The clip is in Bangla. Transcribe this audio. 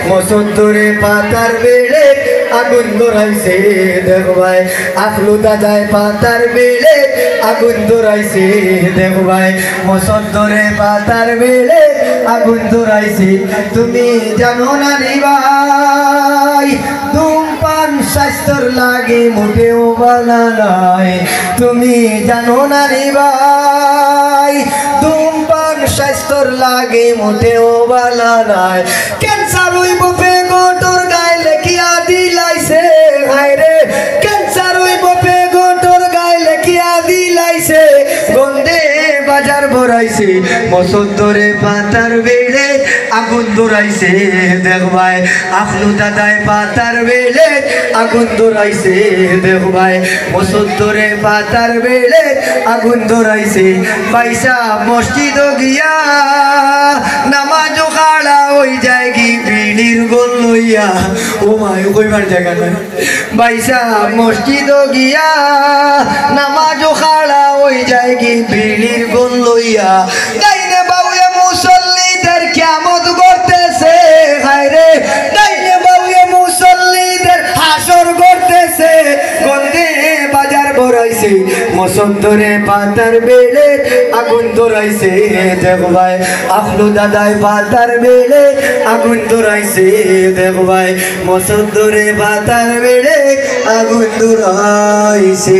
মসুন্দরে পাতার বেড়ে আগুন ধরাইছে দেখো ভাই আফলু দাদায় পাতার বেড়ে আগুন ধরাইছে দেখো ভাই মসুন্দরে পাতার বেড়ে আগুন ধরাইছে তুমি জানো না রে ভাই ধূমপান স্বাস্থ্যর লাগে মোটেও ভালো নয় তুমি জানো না রে ভাই ধূমপান স্বাস্থ্যর লাগে মোটেও ভালো নয় ক্যান্সার হইব পেগোটর গায়ে লেখিয়া দিলাইছে হায় রে ক্যান্সার হইব পেগোটর গায়ে লেখিয়া দিলাইছে গন্ধে বাজার ভরাইছে মসুন্দরে পাতার বেড়ে আগুন ধরাইছে দেখ ভাই আফলু দাদায় পাতার বেড়ে আগুন ধরাইছে দেখ ভাই মসুন্দরে পাতার বেড়ে আগুন ধরাইছে পয়সা মসজিদ গিয়া নামাজ খাড়া হই যায় কি বিড়ির গোল লইয়া ও মাই কইবার জায়গা নাই পয়সা মসজিদ গিয়া নামাজ খাড়া হই যায় কি বিড়ির গোল লইয়া গাইনে বাউয়ে মুসল্লিদের কিয়ামত করতেছে হায় রে গাইনে বাউয়ে মুসল্লিদের হাসর করতেছে গন্ধে বাজার ভরাইছে মসুন্দরে পাতার বেড়ে আগুন ধরাইছে দেখো ভাই আফলু দাদায় পাতার বেড়ে আগুন ধরাইছে দেখো ভাই মসুন্দরে পাতার বেড়ে আগুন ধরাইছে।